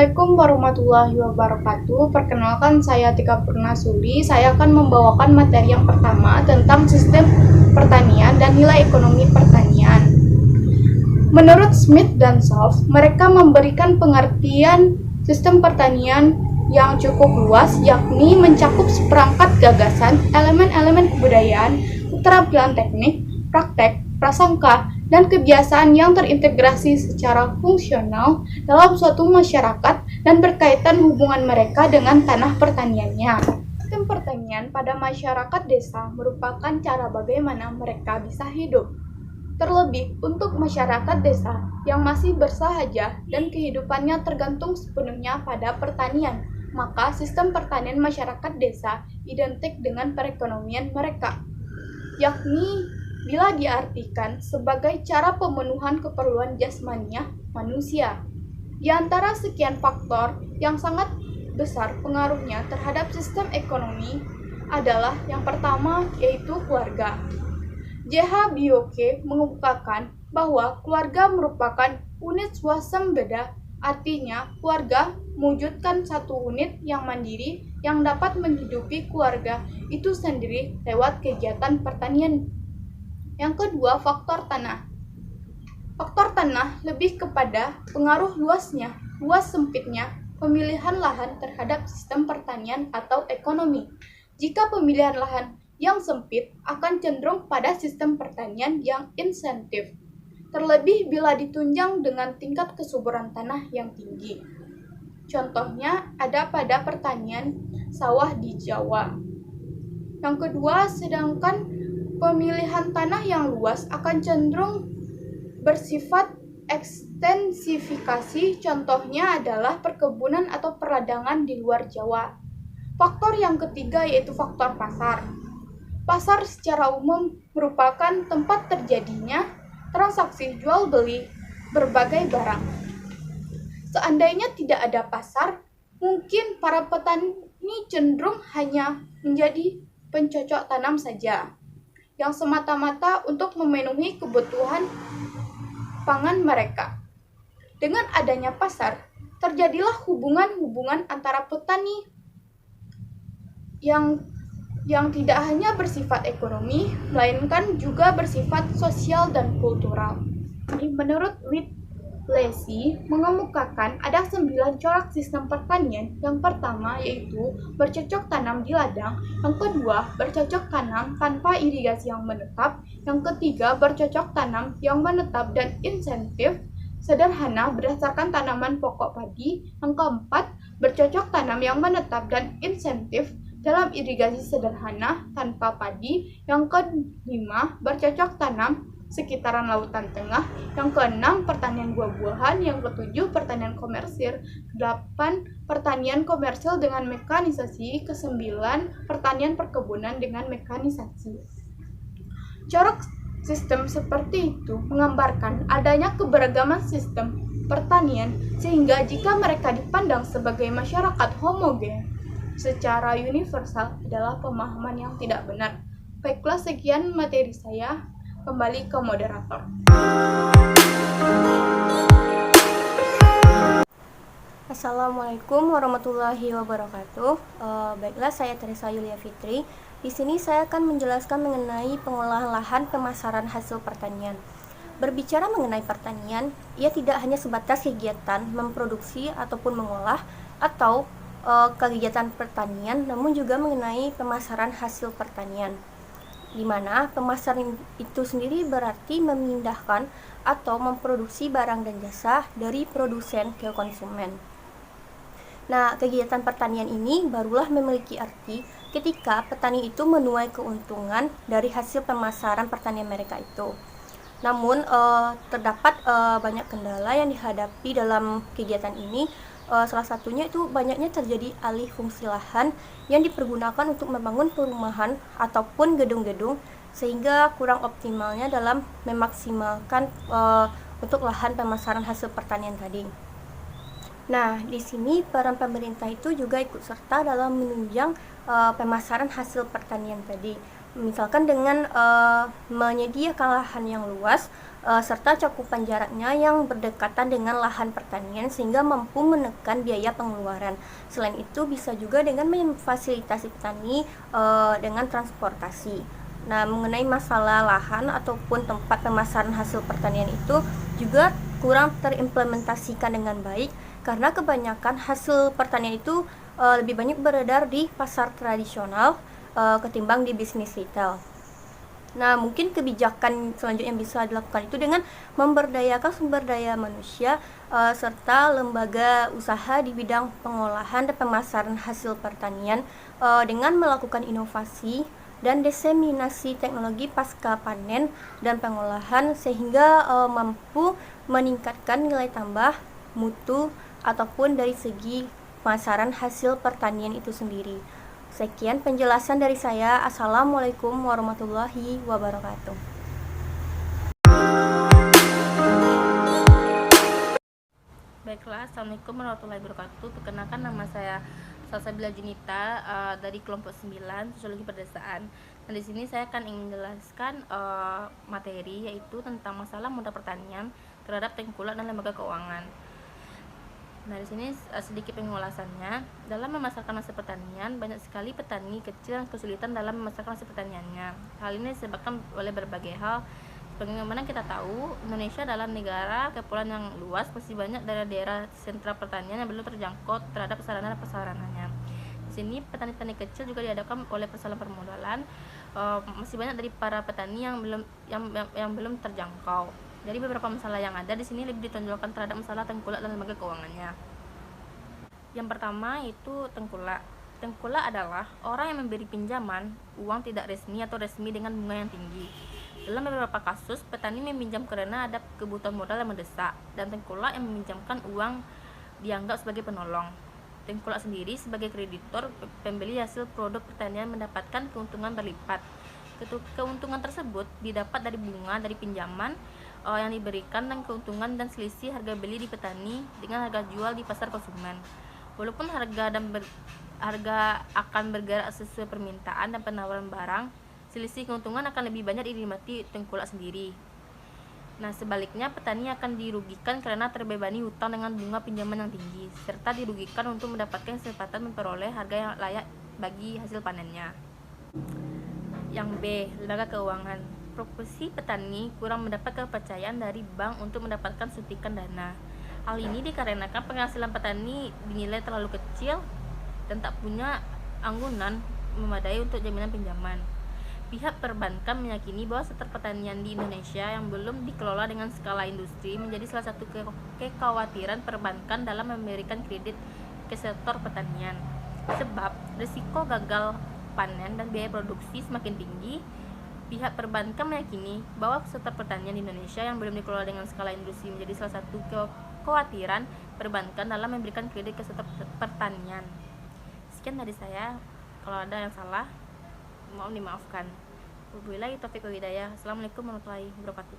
Assalamualaikum warahmatullahi wabarakatuh. Perkenalkan, saya Tika Purnasuli. Saya akan membawakan materi yang pertama tentang sistem pertanian dan nilai ekonomi pertanian. Menurut Smith dan Solf, mereka memberikan pengertian sistem pertanian yang cukup luas, yakni mencakup seperangkat gagasan, elemen-elemen kebudayaan, keterampilan teknik, praktek, prasangka, dan kebiasaan yang terintegrasi secara fungsional dalam suatu masyarakat dan berkaitan hubungan mereka dengan tanah pertaniannya. Sistem pertanian pada masyarakat desa merupakan cara bagaimana mereka bisa hidup. Terlebih untuk masyarakat desa yang masih bersahaja dan kehidupannya tergantung sepenuhnya pada pertanian, maka sistem pertanian masyarakat desa identik dengan perekonomian mereka, yakni bila diartikan sebagai cara pemenuhan keperluan jasmaniah manusia. Di antara sekian faktor yang sangat besar pengaruhnya terhadap sistem ekonomi adalah yang pertama, yaitu keluarga. J.H. Bioke mengemukakan bahwa keluarga merupakan unit swasembada, artinya keluarga mewujudkan satu unit yang mandiri yang dapat menghidupi keluarga itu sendiri lewat kegiatan pertanian. Yang kedua, faktor tanah. Faktor tanah lebih kepada pengaruh luasnya, luas sempitnya pemilihan lahan terhadap sistem pertanian atau ekonomi. Jika pemilihan lahan yang sempit akan cenderung pada sistem pertanian yang insentif, terlebih bila ditunjang dengan tingkat kesuburan tanah yang tinggi. Contohnya ada pada pertanian sawah di Jawa. Yang kedua, sedangkan pemilihan tanah yang luas akan cenderung bersifat ekstensifikasi, contohnya adalah perkebunan atau perladangan di luar Jawa. Faktor yang ketiga yaitu faktor pasar. Pasar secara umum merupakan tempat terjadinya transaksi jual beli berbagai barang. Seandainya tidak ada pasar, mungkin para petani cenderung hanya menjadi pencocok tanam saja, yang semata-mata untuk memenuhi kebutuhan pangan mereka. Dengan adanya pasar, terjadilah hubungan-hubungan antara petani yang tidak hanya bersifat ekonomi, melainkan juga bersifat sosial dan kultural. Menurut Whittlesey mengemukakan ada 9 corak sistem pertanian. Yang pertama yaitu bercocok tanam di ladang, yang kedua bercocok tanam tanpa irigasi yang menetap, yang ketiga bercocok tanam yang menetap dan insentif sederhana berdasarkan tanaman pokok padi, yang keempat bercocok tanam yang menetap dan insentif dalam irigasi sederhana tanpa padi, yang kelima bercocok tanam sekitaran lautan tengah, yang keenam pertanian buah-buahan, yang ketujuh pertanian komersil, kedelapan pertanian komersil dengan mekanisasi, kesembilan pertanian perkebunan dengan mekanisasi. Corak sistem seperti itu menggambarkan adanya keberagaman sistem pertanian, sehingga jika mereka dipandang sebagai masyarakat homogen secara universal adalah pemahaman yang tidak benar. Baiklah, sekian materi saya. Kembali ke moderator. Assalamualaikum warahmatullahi wabarakatuh. Baiklah, saya Teresa Yulia Fitri. Di sini saya akan menjelaskan mengenai pengolahan lahan pemasaran hasil pertanian. Berbicara mengenai pertanian, ia tidak hanya sebatas kegiatan memproduksi ataupun mengolah atau kegiatan pertanian, namun juga mengenai pemasaran hasil pertanian, di mana pemasaran itu sendiri berarti memindahkan atau memproduksi barang dan jasa dari produsen ke konsumen. Nah, kegiatan pertanian ini barulah memiliki arti ketika petani itu menuai keuntungan dari hasil pemasaran pertanian mereka itu. Namun, terdapat banyak kendala yang dihadapi dalam kegiatan ini. Salah satunya itu banyaknya terjadi alih fungsi lahan yang dipergunakan untuk membangun perumahan ataupun gedung-gedung, sehingga kurang optimalnya dalam memaksimalkan untuk lahan pemasaran hasil pertanian tadi. Nah, di sini peran pemerintah itu juga ikut serta dalam menunjang pemasaran hasil pertanian tadi. Misalkan dengan menyediakan lahan yang luas serta cakupan jaraknya yang berdekatan dengan lahan pertanian sehingga mampu menekan biaya pengeluaran. Selain itu bisa juga dengan memfasilitasi petani dengan transportasi. Nah, mengenai masalah lahan ataupun tempat pemasaran hasil pertanian itu juga kurang terimplementasikan dengan baik karena kebanyakan hasil pertanian itu lebih banyak beredar di pasar tradisional ketimbang di bisnis retail. Nah, mungkin kebijakan selanjutnya yang bisa dilakukan itu dengan memberdayakan sumber daya manusia serta lembaga usaha di bidang pengolahan dan pemasaran hasil pertanian dengan melakukan inovasi dan diseminasi teknologi pasca panen dan pengolahan sehingga mampu meningkatkan nilai tambah, mutu, ataupun dari segi pemasaran hasil pertanian itu sendiri. Sekian penjelasan dari saya. Assalamualaikum warahmatullahi wabarakatuh. Baiklah, Assalamualaikum warahmatullahi wabarakatuh. Perkenalkan, nama saya Salsabila Junita dari kelompok 9 Sosiologi Pedesaan. Dan di sini saya akan ingin menjelaskan materi yaitu tentang masalah modal pertanian terhadap tengkulak dan lembaga keuangan. Nah, di sini sedikit pengulasannya. Dalam memasarkan hasil pertanian, banyak sekali petani kecil yang kesulitan dalam memasarkan hasil pertaniannya. Hal ini disebabkan oleh berbagai hal. Bagaimana kita tahu, Indonesia adalah negara kepulauan yang luas, masih banyak daerah-daerah sentra pertanian yang belum terjangkau terhadap sarana dan prasarananya. Di sini petani-petani kecil juga dihadapkan oleh persoalan permodalan. Masih banyak dari para petani yang belum terjangkau. Jadi beberapa masalah yang ada di sini lebih ditonjolkan terhadap masalah tengkulak dan lembaga keuangannya. Yang pertama itu tengkulak. Tengkulak adalah orang yang memberi pinjaman uang tidak resmi atau resmi dengan bunga yang tinggi. Dalam beberapa kasus, petani meminjam karena ada kebutuhan modal yang mendesak, dan tengkulak yang meminjamkan uang dianggap sebagai penolong. Tengkulak sendiri sebagai kreditor pembeli hasil produk pertanian mendapatkan keuntungan berlipat. Keuntungan tersebut didapat dari bunga dari pinjaman yang diberikan dan keuntungan dan selisih harga beli di petani dengan harga jual di pasar konsumen. Walaupun harga akan bergerak sesuai permintaan dan penawaran barang, selisih keuntungan akan lebih banyak dinikmati tengkulak sendiri. Nah, sebaliknya petani akan dirugikan karena terbebani hutang dengan bunga pinjaman yang tinggi, serta dirugikan untuk mendapatkan kesempatan memperoleh harga yang layak bagi hasil panennya. Yang B, lembaga keuangan. Profesi petani kurang mendapat kepercayaan dari bank untuk mendapatkan suntikan dana. Hal ini dikarenakan penghasilan petani dinilai terlalu kecil dan tak punya anggunan memadai untuk jaminan pinjaman. Pihak perbankan meyakini bahwa sektor pertanian di Indonesia yang belum dikelola dengan skala industri menjadi salah satu kekhawatiran perbankan dalam memberikan kredit ke sektor pertanian. Sebab risiko gagal panen dan biaya produksi semakin tinggi, pihak perbankan meyakini bahwa sektor pertanian di Indonesia yang belum dikelola dengan skala industri menjadi salah satu kekhawatiran perbankan dalam memberikan kredit ke sektor pertanian. Sekian dari saya. Kalau ada yang salah, mohon dimaafkan. Wabillahi taufiq wal hidayah. Assalamualaikum warahmatullahi wabarakatuh.